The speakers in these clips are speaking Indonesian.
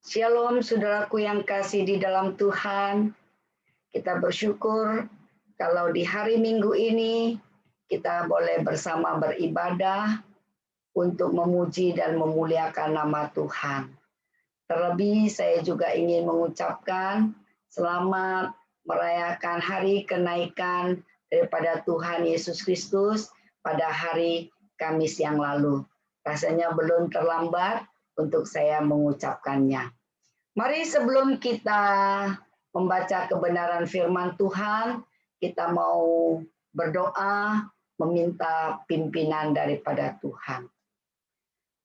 Shalom saudaraku yang kasih di dalam Tuhan. Kita bersyukur kalau di hari Minggu ini kita boleh bersama beribadah untuk memuji dan memuliakan nama Tuhan. Terlebih saya juga ingin mengucapkan selamat merayakan hari kenaikan daripada Tuhan Yesus Kristus pada hari Kamis yang lalu. Rasanya belum terlambat untuk saya mengucapkannya. Mari sebelum kita membaca kebenaran firman Tuhan, kita mau berdoa meminta pimpinan daripada Tuhan.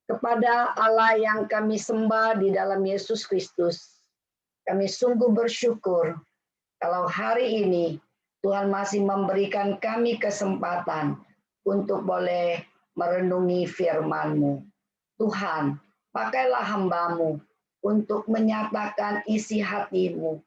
Kepada Allah yang kami sembah di dalam Yesus Kristus, kami sungguh bersyukur kalau hari ini Tuhan masih memberikan kami kesempatan untuk boleh merenungi firman-Mu. Tuhan, pakailah hamba-Mu untuk menyatakan isi hati-Mu.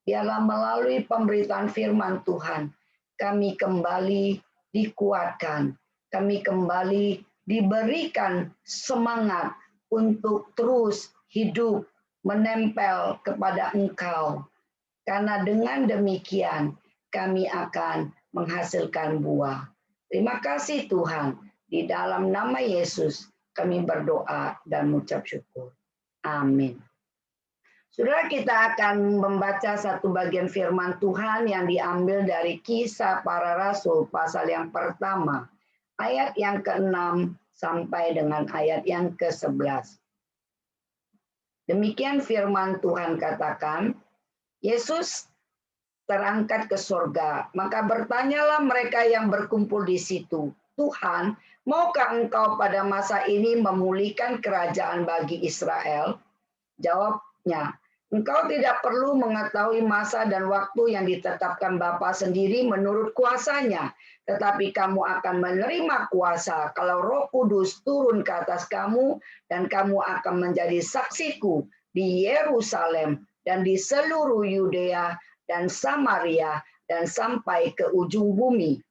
Biarlah melalui pemberitaan firman Tuhan, kami kembali dikuatkan, kami kembali diberikan semangat untuk terus hidup menempel kepada Engkau. Karena dengan demikian kami akan menghasilkan buah. Terima kasih Tuhan, di dalam nama Yesus kami berdoa dan mengucap syukur. Amin. Saudara, kita akan membaca satu bagian firman Tuhan yang diambil dari Kisah Para Rasul pasal yang pertama, ayat yang ke-6 sampai dengan ayat yang ke-11. Demikian firman Tuhan katakan, Yesus terangkat ke surga, maka bertanyalah mereka yang berkumpul di situ, Tuhan, maukah Engkau pada masa ini memulihkan kerajaan bagi Israel? Jawabnya, Engkau tidak perlu mengetahui masa dan waktu yang ditetapkan Bapa sendiri menurut kuasanya, tetapi kamu akan menerima kuasa kalau Roh Kudus turun ke atas kamu, dan kamu akan menjadi saksiku di Yerusalem dan di seluruh Yudea dan Samaria dan sampai ke ujung bumi.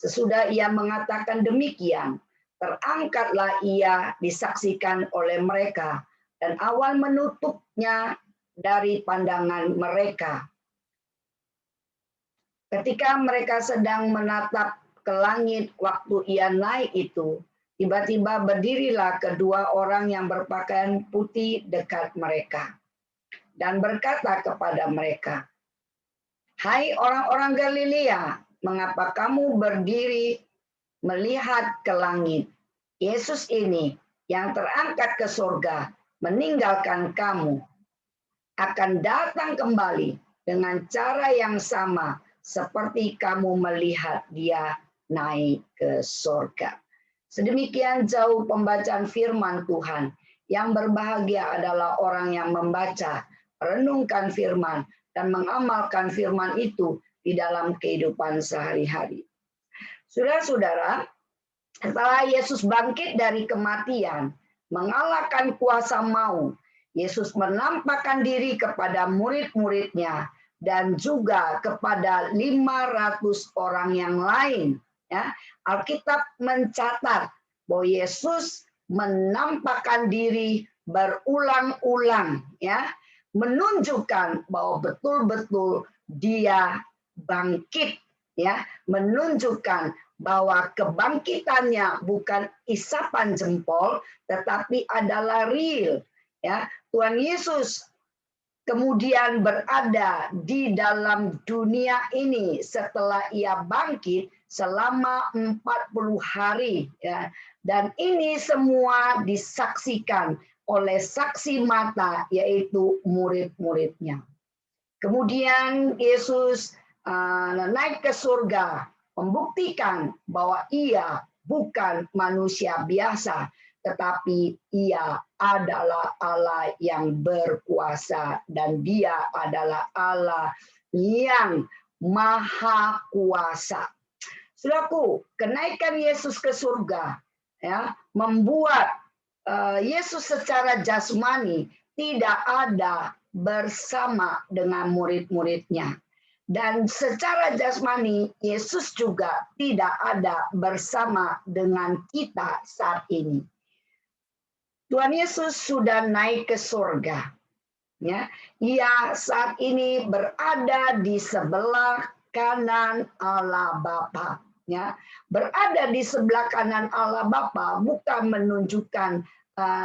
Sesudah ia mengatakan demikian, terangkatlah ia disaksikan oleh mereka, dan awan menutupnya dari pandangan mereka. Ketika mereka sedang menatap ke langit waktu ia naik itu, tiba-tiba berdirilah kedua orang yang berpakaian putih dekat mereka dan berkata kepada mereka, Hai orang-orang Galilea, mengapa kamu berdiri melihat ke langit? Yesus ini yang terangkat ke surga meninggalkan kamu akan datang kembali dengan cara yang sama seperti kamu melihat dia naik ke surga. Sedemikian jauh pembacaan firman Tuhan. Yang berbahagia adalah orang yang membaca, renungkan firman, dan mengamalkan firman itu di dalam kehidupan sehari-hari. Saudara-saudara, setelah Yesus bangkit dari kematian, mengalahkan kuasa maut, Yesus menampakkan diri kepada murid-muridnya dan juga kepada 500 orang yang lain. Ya, Alkitab mencatat bahwa Yesus menampakkan diri berulang-ulang, ya, menunjukkan bahwa betul-betul dia bangkit, ya, menunjukkan bahwa kebangkitannya bukan isapan jempol, tetapi adalah real. Ya, Tuhan Yesus kemudian berada di dalam dunia ini setelah ia bangkit selama 40 hari. Ya. Dan ini semua disaksikan oleh saksi mata, yaitu murid-muridnya. Kemudian Yesus naik ke surga, membuktikan bahwa ia bukan manusia biasa, tetapi ia adalah Allah yang berkuasa dan dia adalah Allah yang maha kuasa. Saudaraku, kenaikan Yesus ke surga ya membuat Yesus secara jasmani tidak ada bersama dengan murid-muridnya. Dan secara jasmani, Yesus juga tidak ada bersama dengan kita saat ini. Tuhan Yesus sudah naik ke surga. Ya, ia saat ini berada di sebelah kanan Allah Bapa. Ya, berada di sebelah kanan Allah Bapa bukan menunjukkan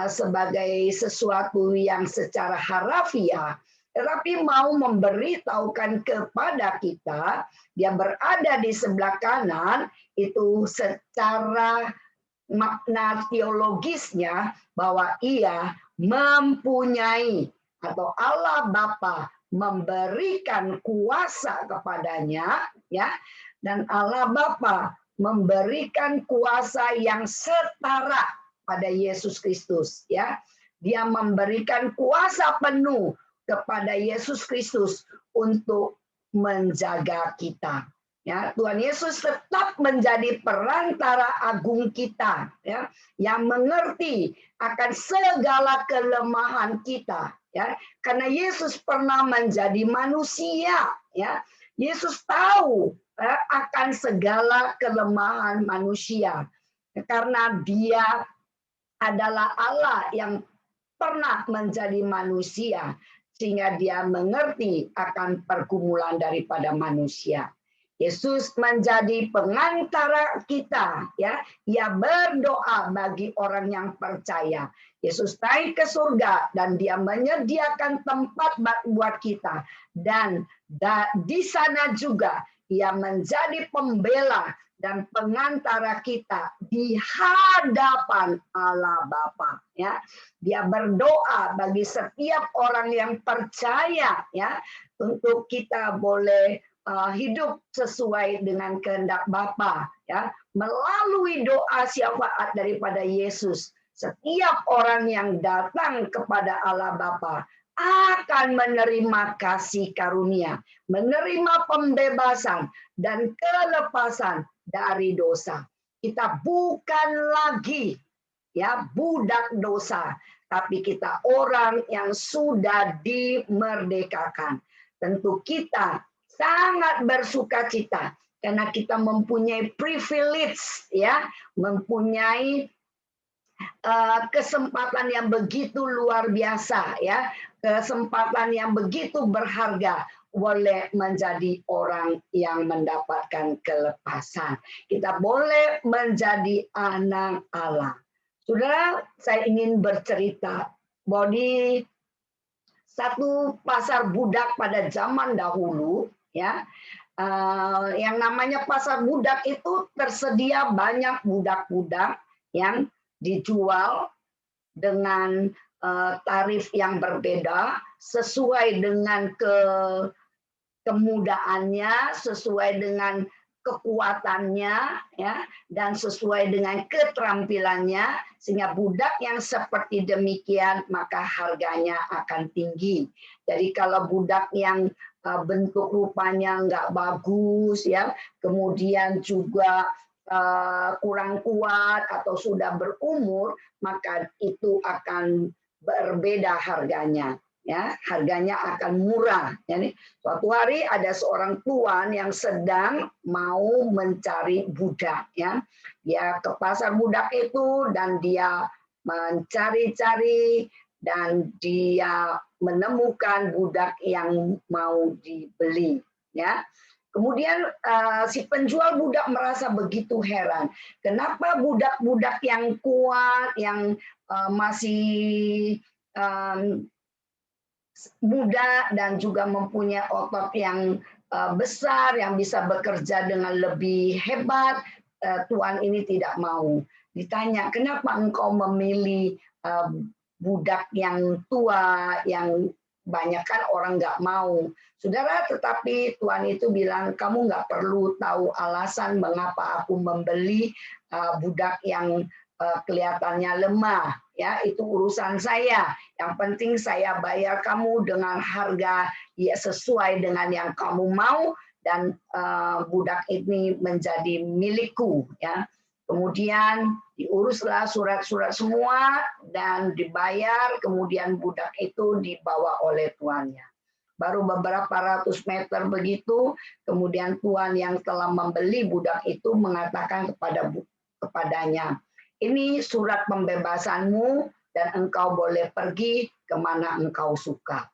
sebagai sesuatu yang secara harafiah, tetapi mau memberitahukan kepada kita dia berada di sebelah kanan itu secara makna teologisnya bahwa ia mempunyai atau Allah Bapa memberikan kuasa kepadanya, ya, dan Allah Bapa memberikan kuasa yang setara pada Yesus Kristus, ya. Dia memberikan kuasa penuh kepada Yesus Kristus untuk menjaga kita. Ya, Tuhan Yesus tetap menjadi perantara agung kita, ya, yang mengerti akan segala kelemahan kita, ya. Karena Yesus pernah menjadi manusia, ya. Yesus tahu akan segala kelemahan manusia. Karena Dia adalah Allah yang pernah menjadi manusia, sehingga Dia mengerti akan pergumulan daripada manusia. Yesus menjadi pengantara kita, ya. Ia berdoa bagi orang yang percaya. Yesus naik ke surga dan Dia menyediakan tempat buat kita, dan di sana juga Ia menjadi pembela dan pengantara kita di hadapan Allah Bapa, ya. Dia berdoa bagi setiap orang yang percaya, ya, untuk kita boleh hidup sesuai dengan kehendak Bapa, ya, melalui doa syafaat daripada Yesus. Setiap orang yang datang kepada Allah Bapa akan menerima kasih karunia, menerima pembebasan dan kelepasan dari dosa. Kita bukan lagi, ya, budak dosa, tapi kita orang yang sudah dimerdekakan. Tentu kita sangat bersuka cita karena kita mempunyai privilege, ya, mempunyai kesempatan yang begitu luar biasa, ya, kesempatan yang begitu berharga, boleh menjadi orang yang mendapatkan kelepasan. Kita boleh menjadi anak Allah. Saudara, saya ingin bercerita bahwa di satu pasar budak pada zaman dahulu, ya, yang namanya pasar budak itu tersedia banyak budak-budak yang dijual dengan tarif yang berbeda sesuai dengan kemudaannya, sesuai dengan kekuatannya, ya, dan sesuai dengan keterampilannya, sehingga budak yang seperti demikian maka harganya akan tinggi. Jadi kalau budak yang bentuk rupanya nggak bagus, ya, kemudian juga kurang kuat atau sudah berumur, maka itu akan berbeda harganya. Ya, harganya akan murah. Jadi suatu hari ada seorang tuan yang sedang mau mencari budak, ya. Dia ke pasar budak itu dan dia mencari-cari dan dia menemukan budak yang mau dibeli, ya. Kemudian si penjual budak merasa begitu heran. Kenapa budak-budak yang kuat, yang masih muda dan juga mempunyai otot yang besar, yang bisa bekerja dengan lebih hebat, tuan ini tidak mau. Ditanya, kenapa engkau memilih budak yang tua, yang banyak kan orang nggak mau. Saudara, tetapi tuan itu bilang, kamu nggak perlu tahu alasan mengapa aku membeli budak yang kelihatannya lemah, ya, itu urusan saya. Yang penting saya bayar kamu dengan harga ya sesuai dengan yang kamu mau, dan budak ini menjadi milikku, ya. Kemudian diuruslah surat-surat semua dan dibayar, kemudian budak itu dibawa oleh tuannya. Baru beberapa ratus meter begitu, kemudian tuan yang telah membeli budak itu mengatakan kepadanya, ini surat pembebasanmu dan engkau boleh pergi kemana engkau suka.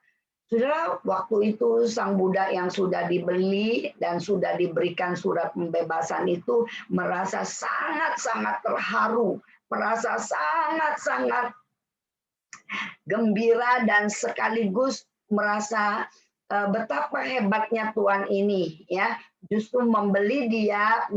Saudara, waktu itu sang budak yang sudah dibeli dan sudah diberikan surat pembebasan itu merasa sangat-sangat terharu, merasa sangat-sangat gembira dan sekaligus merasa betapa hebatnya Tuhan ini, ya, justru membeli dia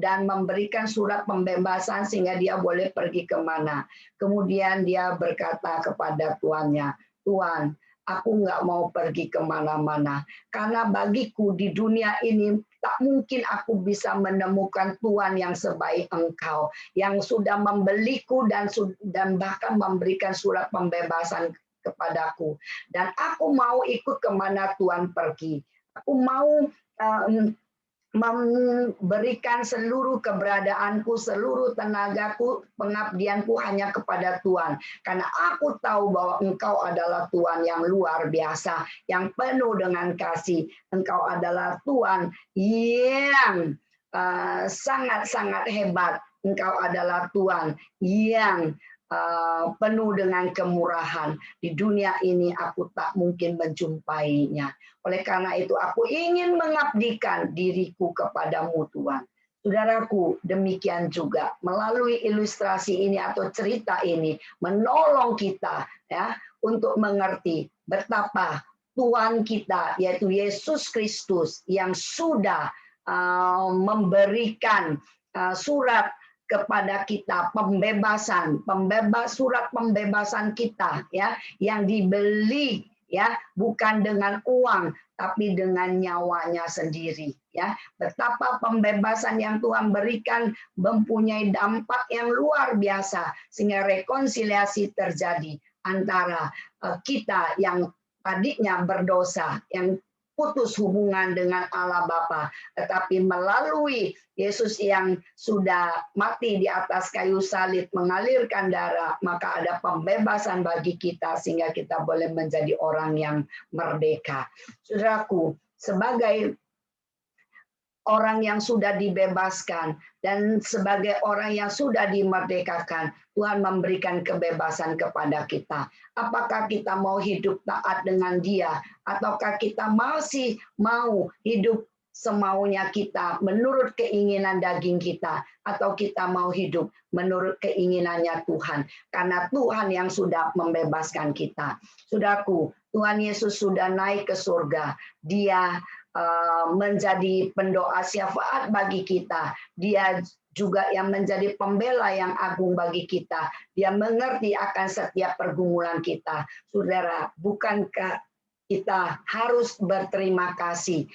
dan memberikan surat pembebasan sehingga dia boleh pergi kemana. Kemudian dia berkata kepada tuannya, Tuan, aku nggak mau pergi kemana-mana karena bagiku di dunia ini tak mungkin aku bisa menemukan Tuhan yang sebaik Engkau yang sudah membeliku dan bahkan memberikan surat pembebasan kepadaku, dan aku mau ikut kemana Tuhan pergi. Aku mau memberikan seluruh keberadaanku, seluruh tenagaku, pengabdianku hanya kepada Tuhan. Karena aku tahu bahwa Engkau adalah Tuhan yang luar biasa, yang penuh dengan kasih. Engkau adalah Tuhan yang sangat-sangat hebat. Engkau adalah Tuhan yang penuh dengan kemurahan. Di dunia ini aku tak mungkin menjumpainya. Oleh karena itu aku ingin mengabdikan diriku kepadamu Tuhan. Saudaraku, demikian juga melalui ilustrasi ini atau cerita ini menolong kita, ya, untuk mengerti betapa Tuhan kita yaitu Yesus Kristus yang sudah memberikan surat kepada kita surat pembebasan kita, ya, yang dibeli, ya, bukan dengan uang tapi dengan nyawanya sendiri, ya. Betapa pembebasan yang Tuhan berikan mempunyai dampak yang luar biasa sehingga rekonsiliasi terjadi antara kita yang tadinya berdosa, yang putus hubungan dengan Allah Bapa, tetapi melalui Yesus yang sudah mati di atas kayu salib mengalirkan darah, maka ada pembebasan bagi kita sehingga kita boleh menjadi orang yang merdeka. Saudaraku, sebagai orang yang sudah dibebaskan dan sebagai orang yang sudah dimerdekakan, Tuhan memberikan kebebasan kepada kita. Apakah kita mau hidup taat dengan Dia, ataukah kita masih mau hidup semaunya kita menurut keinginan daging kita, atau kita mau hidup menurut keinginannya Tuhan, karena Tuhan yang sudah membebaskan kita. Saudaraku, Tuhan Yesus sudah naik ke surga. Dia menjadi pendoa syafaat bagi kita. Dia juga yang menjadi pembela yang agung bagi kita. Dia mengerti akan setiap pergumulan kita. Saudara, bukankah kita harus berterima kasih,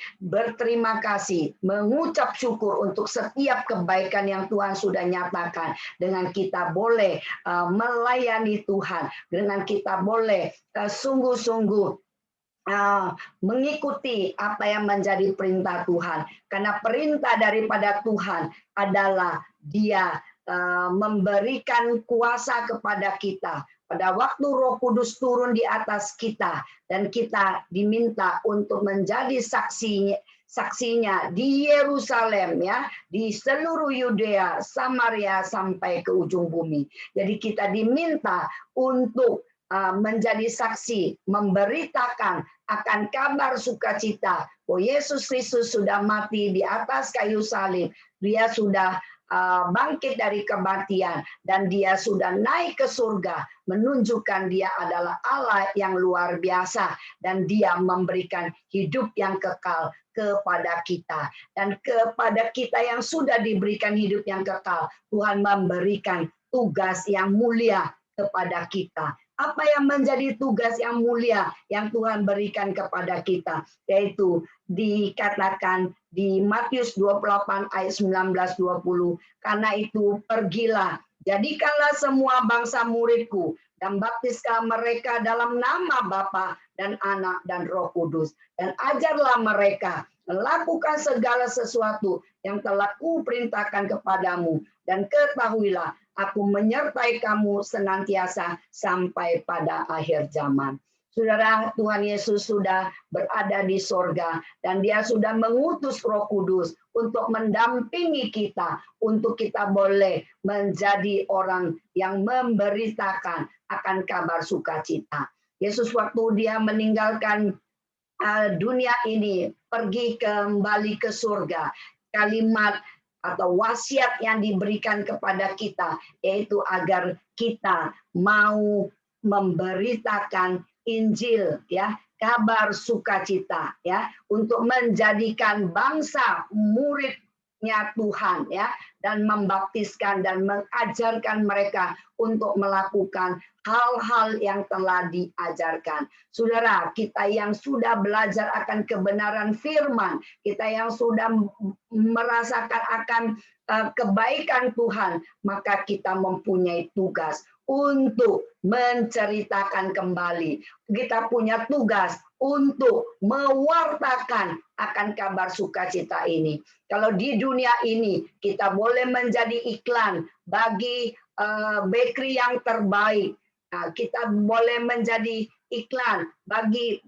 mengucap syukur untuk setiap kebaikan yang Tuhan sudah nyatakan, dengan kita boleh melayani Tuhan, dengan kita boleh sungguh-sungguh mengikuti apa yang menjadi perintah Tuhan. Karena perintah daripada Tuhan adalah Dia memberikan kuasa kepada kita. Pada waktu Roh Kudus turun di atas kita dan kita diminta untuk menjadi saksinya di Yerusalem, ya, di seluruh Yudea, Samaria sampai ke ujung bumi. Jadi kita diminta untuk menjadi saksi, memberitakan akan kabar sukacita bahwa Yesus Kristus sudah mati di atas kayu salib. Dia sudah bangkit dari kematian dan Dia sudah naik ke surga, menunjukkan Dia adalah Allah yang luar biasa dan Dia memberikan hidup yang kekal kepada kita. Dan kepada kita yang sudah diberikan hidup yang kekal, Tuhan memberikan tugas yang mulia kepada kita. Apa yang menjadi tugas yang mulia yang Tuhan berikan kepada kita? Yaitu dikatakan di Matius 28 ayat 19-20. Karena itu pergilah, jadikanlah semua bangsa muridku, dan baptislah mereka dalam nama Bapa dan Anak dan Roh Kudus. Dan ajarlah mereka melakukan segala sesuatu yang telah kuperintahkan kepadamu. Dan ketahuilah, aku menyertai kamu senantiasa sampai pada akhir zaman. Saudara, Tuhan Yesus sudah berada di sorga dan Dia sudah mengutus Roh Kudus untuk mendampingi kita, untuk kita boleh menjadi orang yang memberitakan akan kabar sukacita. Yesus waktu Dia meninggalkan dunia ini pergi kembali ke surga. Kalimat atau wasiat yang diberikan kepada kita yaitu agar kita mau memberitakan Injil, ya, kabar sukacita, ya, untuk menjadikan bangsa muridnya Tuhan, ya, dan membaptiskan dan mengajarkan mereka untuk melakukan hal-hal yang telah diajarkan. Saudara, kita yang sudah belajar akan kebenaran firman, kita yang sudah merasakan akan kebaikan Tuhan, maka kita mempunyai tugas untuk menceritakan kembali. Kita punya tugas untuk mewartakan akan kabar sukacita ini. Kalau di dunia ini kita boleh menjadi iklan bagi bakery yang terbaik, kita boleh menjadi iklan bagi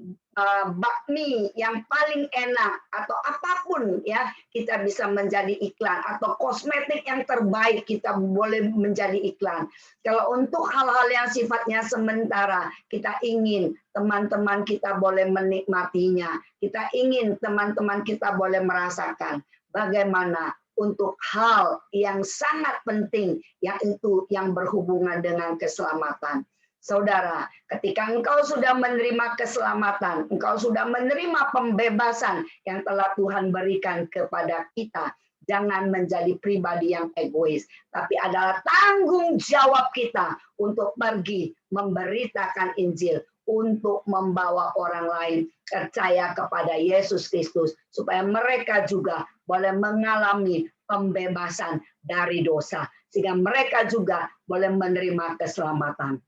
bakmi yang paling enak atau apapun, ya, kita bisa menjadi iklan, atau kosmetik yang terbaik kita boleh menjadi iklan. Kalau untuk hal-hal yang sifatnya sementara, kita ingin teman-teman kita boleh menikmatinya, kita ingin teman-teman kita boleh merasakan bagaimana untuk hal yang sangat penting, yaitu yang berhubungan dengan keselamatan. Saudara, ketika engkau sudah menerima keselamatan, engkau sudah menerima pembebasan yang telah Tuhan berikan kepada kita, jangan menjadi pribadi yang egois, tapi adalah tanggung jawab kita untuk pergi memberitakan Injil, untuk membawa orang lain percaya kepada Yesus Kristus, supaya mereka juga boleh mengalami pembebasan dari dosa, sehingga mereka juga boleh menerima keselamatan.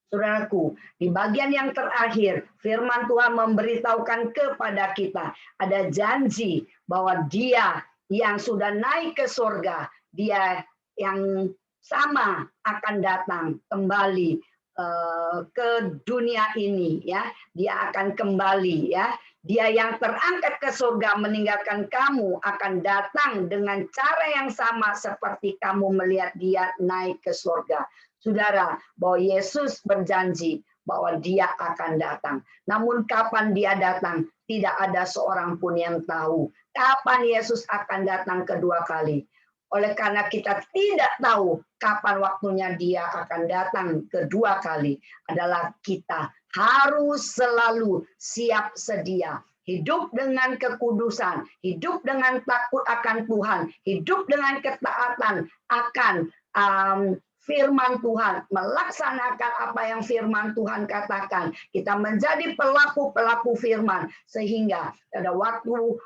Saudaraku, di bagian yang terakhir, firman Tuhan memberitahukan kepada kita, ada janji bahwa Dia yang sudah naik ke surga, Dia yang sama akan datang kembali ke dunia ini, ya. Dia akan kembali, ya. Dia yang terangkat ke surga meninggalkan kamu akan datang dengan cara yang sama seperti kamu melihat Dia naik ke surga. Saudara, bahwa Yesus berjanji bahwa Dia akan datang. Namun kapan Dia datang, tidak ada seorang pun yang tahu. Kapan Yesus akan datang kedua kali. Oleh karena kita tidak tahu kapan waktunya Dia akan datang kedua kali, adalah kita harus selalu siap sedia. Hidup dengan kekudusan, hidup dengan takut akan Tuhan, hidup dengan ketaatan akan firman Tuhan, melaksanakan apa yang firman Tuhan katakan. Kita menjadi pelaku-pelaku firman, sehingga pada waktu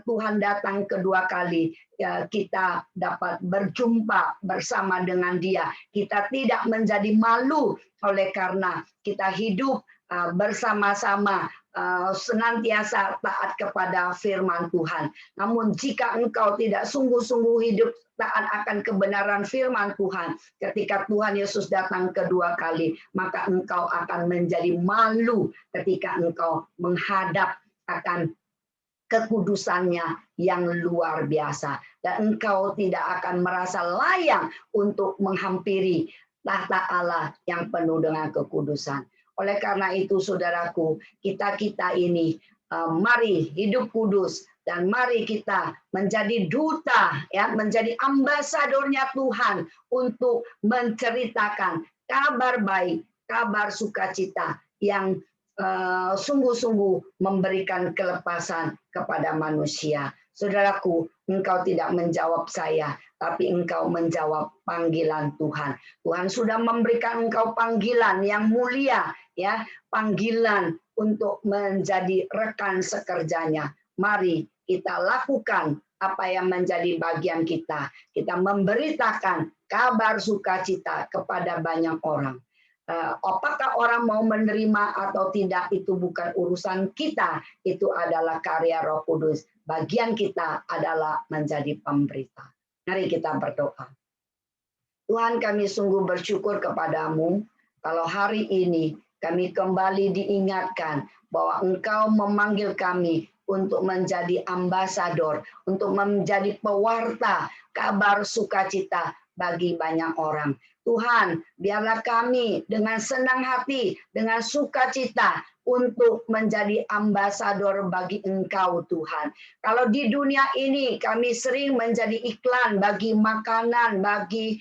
Tuhan datang kedua kali, ya, kita dapat berjumpa bersama dengan Dia. Kita tidak menjadi malu oleh karena kita hidup bersama-sama, senantiasa taat kepada firman Tuhan. Namun jika engkau tidak sungguh-sungguh hidup taat akan kebenaran firman Tuhan, ketika Tuhan Yesus datang kedua kali, maka engkau akan menjadi malu ketika engkau menghadap akan kekudusannya yang luar biasa, dan engkau tidak akan merasa layak untuk menghampiri tahta Allah yang penuh dengan kekudusan. Oleh karena itu, saudaraku, kita ini mari hidup kudus, dan mari kita menjadi duta, ya, menjadi ambasadornya Tuhan untuk menceritakan kabar baik, kabar sukacita yang sungguh-sungguh memberikan kelepasan kepada manusia. Saudaraku, engkau tidak menjawab saya, tapi engkau menjawab panggilan Tuhan. Tuhan sudah memberikan engkau panggilan yang mulia, ya, panggilan untuk menjadi rekan sekerjanya. Mari kita lakukan apa yang menjadi bagian kita. Kita memberitakan kabar sukacita kepada banyak orang. Apakah orang mau menerima atau tidak, itu bukan urusan kita, itu adalah karya Roh Kudus. Bagian kita adalah menjadi pemberita. Mari kita berdoa. Tuhan, kami sungguh bersyukur kepadamu kalau hari ini kami kembali diingatkan bahwa Engkau memanggil kami untuk menjadi ambasador, untuk menjadi pewarta kabar sukacita bagi banyak orang. Tuhan, biarlah kami dengan senang hati, dengan sukacita untuk menjadi ambasador bagi Engkau, Tuhan. Kalau di dunia ini kami sering menjadi iklan bagi makanan, bagi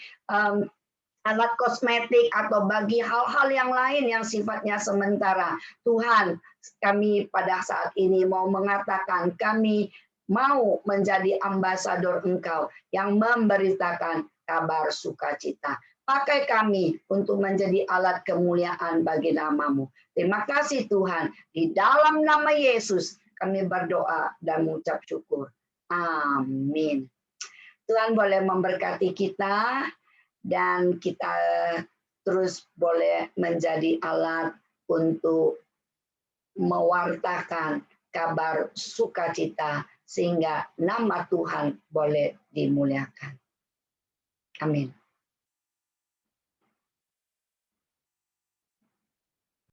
alat kosmetik, atau bagi hal-hal yang lain yang sifatnya sementara. Tuhan, kami pada saat ini mau mengatakan kami mau menjadi ambasador Engkau yang memberitakan kabar sukacita. Pakai kami untuk menjadi alat kemuliaan bagi nama-Mu. Terima kasih Tuhan. Di dalam nama Yesus kami berdoa dan mengucap syukur. Amin. Tuhan boleh memberkati kita dan kita terus boleh menjadi alat untuk mewartakan kabar sukacita sehingga nama Tuhan boleh dimuliakan. Amin.